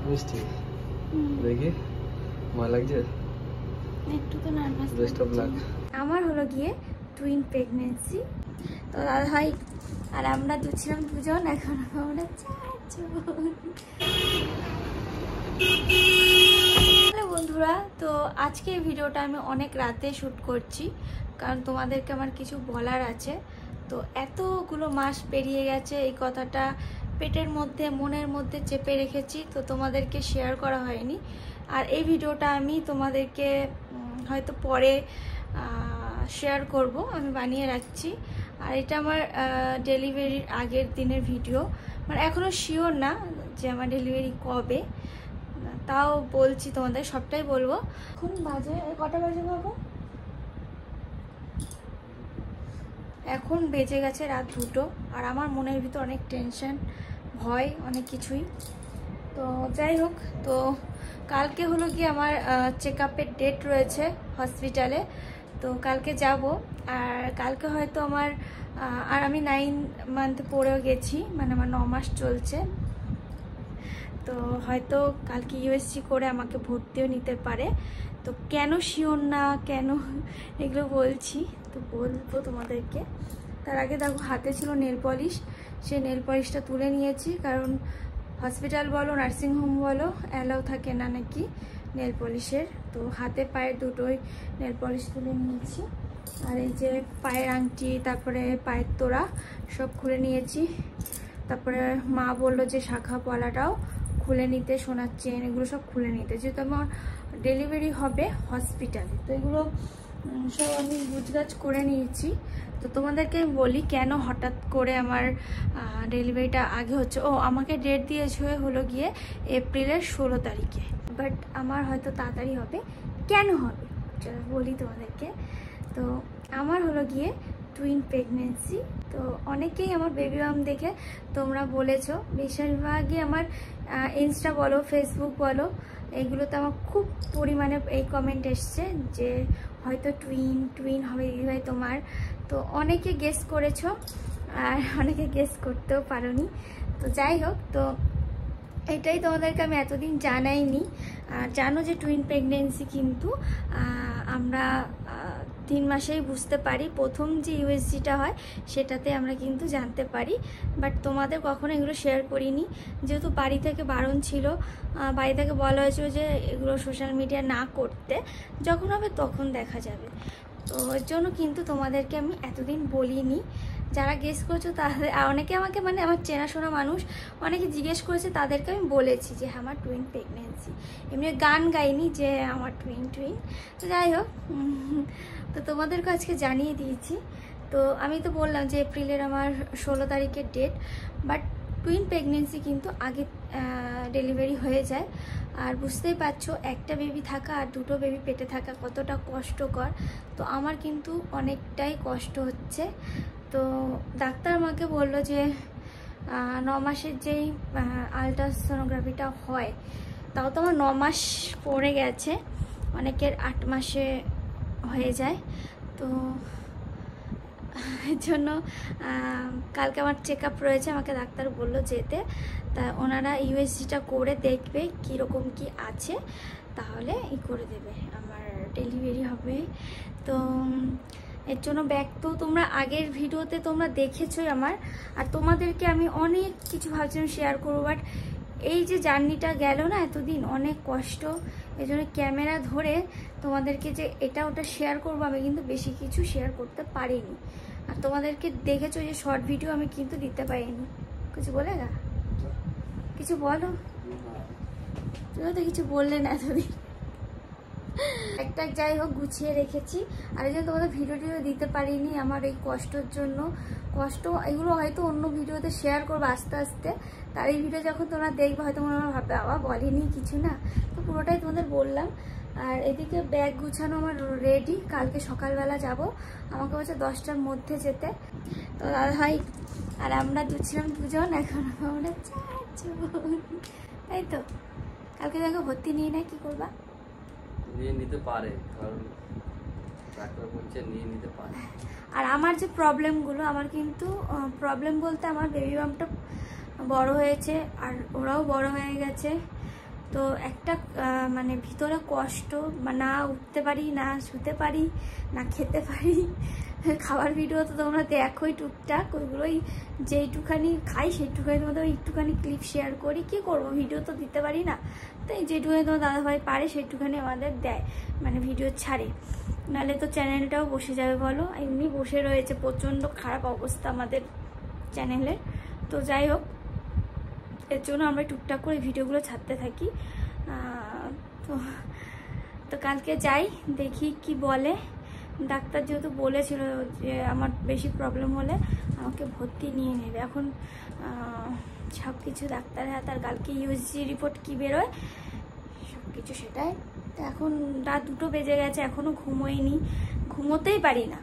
মিষ্টি দেখি মজা লাগছে একটু তো নার্ভাস বেস্ট অফ লাক। আমার হলো গিয়ে টুইন প্রেগনেন্সি। তো দাদা ভাই আর আমরা ছিলাম দুজন, এখন আমরা চারজন। বন্ধুরা, তো আজকে ভিডিওটা আমি অনেক রাতে শ্যুট করছি, কারণ তোমাদেরকে আমার কিছু বলার আছে। তো এতগুলো মাস পেরিয়ে গেছে, এই কথাটা পেটের মধ্যে মনের মধ্যে চেপে রেখেছি, তো তোমাদেরকে শেয়ার করা হয়নি। আর এই ভিডিওটা আমি তোমাদেরকে হয়তো পরে শেয়ার করব, আমি বানিয়ে রাখছি। আর এটা আমার ডেলিভারির আগের দিনের ভিডিও, মানে এখনও শিওর না যে আমার ডেলিভারি কবে, তাও বলছি তোমাদের, সবটাই বলবো। এখন বাজে কটা বাজে বাবু? এখন বেজে গেছে রাত 2টো। আর আমার মনের ভিতর অনেক টেনশন, ভয়, অনেক কিছুই। তো যাই হোক, তো কালকে হলো কি আমার চেক আপের ডেট রয়েছে হসপিটালে, তো কালকে যাব। আর কালকে হয়তো আমার আর আমি 9 মান্থ পড়েও গেছি, মানে আমার 9 মাস চলছে। তো হয়তো কালকে ইউএসজি করে আমাকে ভর্তিও নিতে পারে। তো কেন শিওর না, কেন এগুলো বলছি, তো বলবো তোমাদেরকে। তার আগে দেখো হাতে ছিল নেল পলিশ, সেই নেল পলিশটা তুলে নিয়েছি, কারণ হসপিটাল বলো নার্সিংহোম বলো অ্যালাউ থাকে না নাকি নেল পলিশের। তো হাতে পায়ে দুটোই নেল পলিশ তুলে নিয়েছি। আর এই যে পায়ের আংটি, তারপরে পায়ের তোড়া সব খুলে নিয়েছি। তারপরে মা বললো যে শাখা পলাটাও খুলে নিতে, সোনার চেন, এগুলো সব খুলে নিতে, যেহেতু আমার ডেলিভারি হবে হসপিটালে। তো এগুলো সব আমি গুছগাছ করে নিয়েছি। তো তোমাদেরকে আমি বলি কেন হঠাৎ করে আমার ডেলিভারিটা আগে হচ্ছে। ও আমাকে ডেট দিয়েছে হলো গিয়ে এপ্রিলের 16 তারিখে, বাট আমার হয়তো তাড়াতাড়ি হবে। কেন হবে চলো বলি তোমাদেরকে। তো আমার হলো গিয়ে টুইন প্রেগনেন্সি। তো অনেকেই আমার বেবি মাম দেখে তোমরা বলেছো, বেশিরভাগই আমার ইনস্টা বলো ফেসবুক বলো এগুলোতে আমার খুব পরিমাণে এই কমেন্ট এসছে যে হয়তো টুইন হবে দিদিভাই তোমার। তো অনেকে গেস করেছো আর অনেকে গেস করতেও পারোনি। তো যাই হোক, তো এটাই তোমাদেরকে আমি এতদিন জানাইনি। আর জানো যে টুইন প্রেগনেন্সি কিন্তু আমরা 3 মাসেই বুঝতে পারি। প্রথম যে ইউএসজিটা হয় সেটাতে আমরা কিন্তু জানতে পারি, বাট তোমাদের কখনো এগুলো শেয়ার করিনি, যেহেতু বাড়ি থেকে বারণ ছিল। বাড়ি থেকে বলা হয়েছিল যে এগুলো সোশ্যাল মিডিয়া না করতে, যখন হবে তখন দেখা যাবে। তো ওর জন্য কিন্তু তোমাদেরকে আমি এতদিন বলিনি। যারা গেস করছো তাদের, আর অনেকে আমাকে মানে আমার চেনাশোনা মানুষ অনেকে জিজ্ঞেস করেছে, তাদেরকে আমি বলেছি যে আমার টুইন প্রেগনেন্সি, এমনি গান গাইনি যে আমার টুইন। তো যাই হোক, তো তোমাদেরকে আজকে জানিয়ে দিয়েছি। তো আমি তো বললাম যে এপ্রিলের আমার 16 তারিখের ডেট, বাট টুইন প্রেগনেন্সি কিন্তু আগে ডেলিভারি হয়ে যায়। আর বুঝতেই পারছো একটা বেবি থাকা আর 2টো বেবি পেটে থাকা কতটা কষ্টকর। তো আমার কিন্তু অনেকটাই কষ্ট হচ্ছে। তো ডাক্তার আমাকে বললো যে 9 মাসের যেই আলট্রাসোনোগ্রাফিটা হয়, তাও তো আমার 9 মাস পড়ে গেছে, অনেকের 8 মাসে হয়ে যায়। তো এর জন্য কালকে আমার চেক আপ রয়েছে, আমাকে ডাক্তার বললো যেতে। তা ওনারা ইউএসজিটা করে দেখবে কীরকম কি আছে, তাহলে করে দেবে, আমার ডেলিভারি হবে। তো এর জন্য ব্যাগ তো তোমরা আগের ভিডিওতে তোমরা দেখেছোই আমার। আর তোমাদেরকে আমি অনেক কিছু ভাবছিলাম শেয়ার করবো, বাট এই যে জার্নিটা গেল না এতদিন, অনেক কষ্ট। এই জন্য ক্যামেরা ধরে তোমাদেরকে যে এটা ওটা শেয়ার করবো, আমি কিন্তু বেশি কিছু শেয়ার করতে পারিনি। আর তোমাদেরকে দেখেছো যে শর্ট ভিডিও আমি কিন্তু দিতে পারিনি। কিছু বলে না, কিছু বলো, তুমি তো কিছু বললে না এতদিন। একটা যাই হোক গুছিয়ে রেখেছি। আর এই জন্য তোমাদের ভিডিও দিতে পারিনি আমার এই কষ্টর জন্য। কষ্ট এগুলো হয়তো অন্য ভিডিওতে শেয়ার করবো আস্তে আস্তে। তার এই ভিডিও যখন তোমরা দেখবে হয়তো মনে হয় ভাববে বাবা বলেনি কিছু না, তো পুরোটাই তোমাদের বললাম। আর এদিকে ব্যাগ গুছানো আমার রেডি, কালকে সকালবেলা যাব। আমাকে বলছে 10টার মধ্যে যেতে। তো দাদা ভাই আর আমরা ছিলাম দুজন, এখন আমরা চারজন, তাই তো। কালকে দেখো ভর্তি নিয়ে নেয়, কি করবা? নিয়ে নিতে পারে, কারণ ডাক্তার বলছে নিয়ে নিতে পারে। আর আমার যে প্রবলেমগুলো, আমার কিন্তু প্রবলেম বলতে আমার বেবি বাম্পটা বড় হয়েছে আর ওরাও বড় হয়ে গেছে। তো একটা মানে ভিতরে কষ্ট, না উঠতে পারি, না শুতে পারি, না খেতে পারি। খাবার ভিডিও তো তোমরা দেখোই টুকটাক, ওইগুলোই যেইটুখানি খাই সেইটুখানি তোমাদের একটুখানি ক্লিপ শেয়ার করি। কি করবো, ভিডিও তো দিতে পারি না, তাই যেটুখানি তোমার দাদাভাই পারে সেইটুখানি আমাদের দেয়, মানে ভিডিও ছাড়ে। নাহলে তো চ্যানেলটাও বসে যাবে বলো, এমনি বসে রয়েছে, প্রচণ্ড খারাপ অবস্থা আমাদের চ্যানেলের। তো যাই হোক, এর জন্য আমরা টুকটাক করে ভিডিওগুলো ছাড়তে থাকি। তো কালকে যাই, দেখি কি বলে। ডাক্তার যেহেতু বলেছিল যে আমার বেশি প্রবলেম হলে আমাকে ভর্তি নিয়ে নেবে। এখন সব কিছু ডাক্তারের হাত, আর কালকে ইউএসজি রিপোর্ট কি বেরোয় সব কিছু সেটাই। তো এখন রাত 2টো বেজে গেছে, এখনও ঘুমোইনি, ঘুমোতেই পারি না,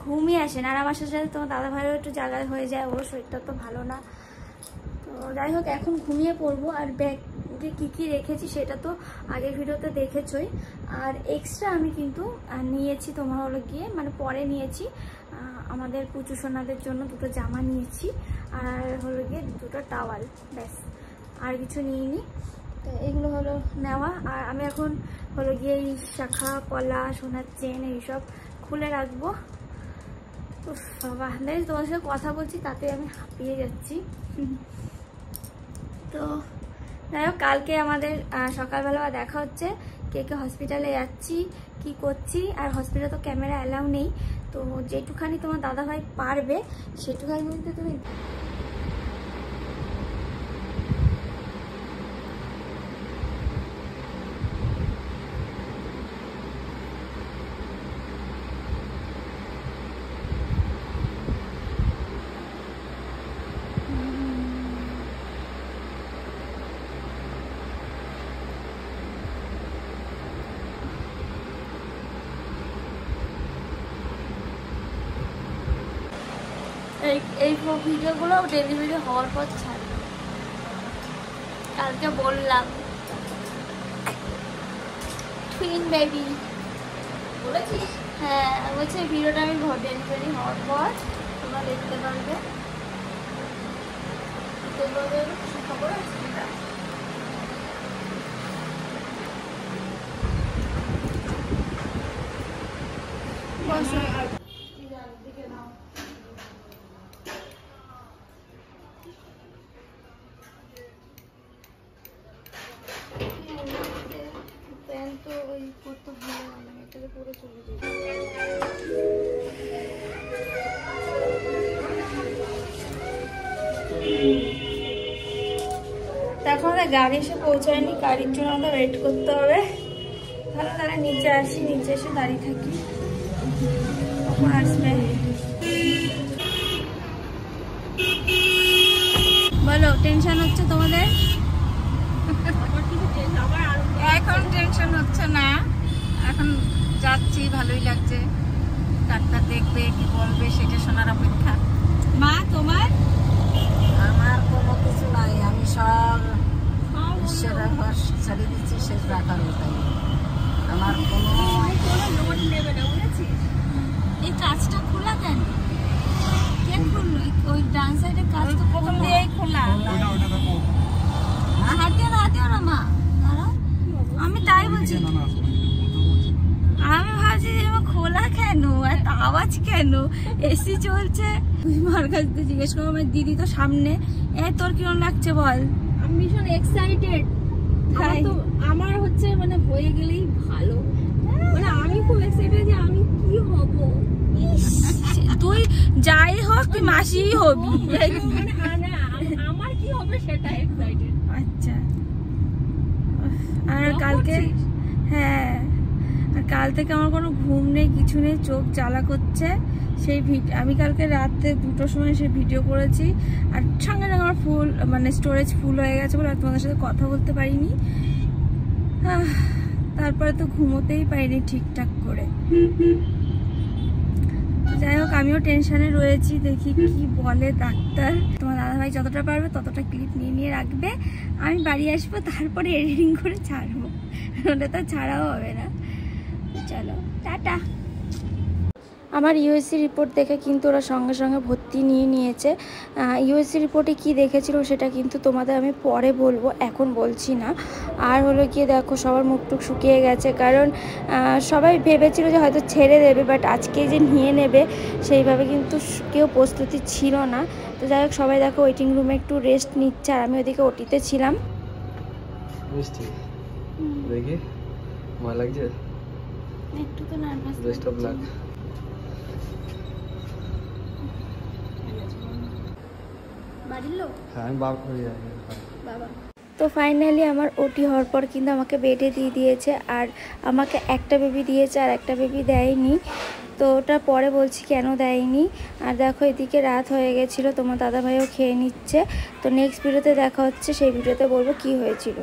ঘুমই আসে না। আর আমার সাথে তোমার দাদাভাইও একটু জায়গা হয়ে যায়, ওর শরীরটা তো ভালো না। তো যাই হোক, এখন ঘুমিয়ে পড়বো। আর ব্যাগে কী কী রেখেছি সেটা তো আগের ভিডিওতে দেখেছই। আর এক্সট্রা আমি কিন্তু নিয়েছি তোমার হলো গিয়ে, মানে পরে নিয়েছি, আমাদের পুচু সোনাদের জন্য 2টো জামা নিয়েছি, আর হলো গিয়ে 2টো টাওয়াল, ব্যাস, আর কিছু নিইনি। তো এগুলো হলো নেওয়া। আর আমি এখন হলো গিয়ে এই শাখা পলা, সোনার চেন এইসব খুলে রাখবো। বাবা, দেখি তোমার সাথে কথা বলছি তাতে আমি হাঁপিয়ে যাচ্ছি। তো যাই হোক, কালকে আমাদের সকালবেলা দেখা হচ্ছে, কে কে হসপিটালে যাচ্ছি, কি করছি। আর হসপিটালে তো ক্যামেরা অ্যালাউ নেই, তো যেটুখানি তোমার দাদাভাই পারবে সেটুখানি কিন্তু তুমি এই ভিডিওগুলো ডেলিভারি হওয়ার পর ছাড়বে। কালকে বললাম টুইন বেবি বলেছিস? হ্যাঁ, বলছে ভিডিওটা আমি ডেলিভারি হওয়ার পর তোমরা দেখতে পারবে। খবর আছে তো ওই করতে ভালো লাগে, এটাকে পরে চলে যাবে। এখন আমাদের গাড়ি এসে পৌঁছায়নি, গাড়ির জন্য আমাদের ওয়েট করতে হবে। ভালো, তাহলে নিচে আসি, নিচে এসে দাঁড়িয়ে থাকি, কখন আসবে বলো। টেনশন হচ্ছে তোমাদের? এখন টেনশন হচ্ছে না, এখন যাচ্ছি, ভালোই লাগছে। ডাক্তার দেখবে, কি বলবে সেটা শোনার অপেক্ষা। মা তোমার? আমার কোনো কিছু নাই, আমি সব ঈশ্বরের ঘর ছেড়ে দিচ্ছি, শেষ রাখার ওটাই আমার কোনো লোড নেবে না, বুঝেছিস? এই কাজটা খোলা কেন? কে খুললো? ওই ডান সাইডের কাজটা প্রথম দিয়েই খোলা। হাতে না মা, আমি তাই বলছি। আমি ভাবছি যে খোলা কেন, এত আওয়াজ কেন, এসি চলছে। তুই মার কাছ থেকে জিজ্ঞেস করো, আমার দিদি তো সামনে। তোর কিরকম লাগছে বল? আমি ভীষণ এক্সাইটেড। আমার হচ্ছে মানে হয়ে গেলেই ভালো, মানে আমি খুব এক্সাইটেড যে আমি কি হব। তুই যাই হোক, তুই মাসিই হবি। আমার কি হবে সেটা এক্সাইটেড। আচ্ছা, আর কালকে, হ্যাঁ, আর কাল থেকে আমার কোনো ঘুম নেই, কিছু নেই, চোখ জ্বালা করছে। সেই আমি কালকে রাতে 2টোর সময় সেই ভিডিও করেছি, আর সঙ্গে সঙ্গে আমার ফুল মানে স্টোরেজ ফুল হয়ে গেছে বলে আর তোমাদের সাথে কথা বলতে পারিনি। তারপরে তো ঘুমোতেই পারিনি ঠিকঠাক করে। যাই হোক, আমিও টেনশনে রয়েছি, দেখি কি বলে ডাক্তার। তোমার দাদাভাই যতটা পারবে ততটা ক্লিপ নিয়ে রাখবে, আমি বাড়ি আসবো, তারপরে এডিটিং করে ছাড়বো, ওটা তো ছাড়াও হবে না। চলো টাটা। আমার ইউএসসি রিপোর্ট দেখে কিন্তু ওরা সঙ্গে সঙ্গে ভর্তি নিয়ে নিয়েছে। ইউএসসি রিপোর্টে কি দেখেছিল সেটা কিন্তু তোমাদের আমি পরে বলবো, এখন বলছি না। আর হলো গিয়ে দেখো সবার মুখটুক শুকিয়ে গেছে, কারণ সবাই ভেবেছিল যে হয়তো ছেড়ে দেবে, বাট আজকে যে নিয়ে নেবে সেইভাবে কিন্তু কেউ প্রস্তুতি ছিল না। তো যাই হোক সবাই দেখো ওয়েটিং রুমে একটু রেস্ট নিচ্ছে, আর আমি ওদিকে ওটিতে ছিলাম। মিষ্টি দেখি ভয় লাগছে, একটু তো নার্ভাস বেস্ট অফ লাক। বাড়ির লোক হ্যাঁ আমি বাপ হয়ে যাই বাবা। তো ফাইনালি আমার ওটি হওয়ার পর কিন্তু আমাকে বেডে দিয়ে দিয়েছে, আর আমাকে একটা বেবি দিয়েছে আর একটা বেবি দেয়নি। তো ওটা পরে বলছি কেন দেয়নি। আর দেখো এদিকে রাত হয়ে গেছিলো, তোমার দাদাভাইও খেয়ে নিচ্ছে। তো নেক্সট ভিডিওতে দেখা হচ্ছে, সেই ভিডিওতে বলবো কি হয়েছিল।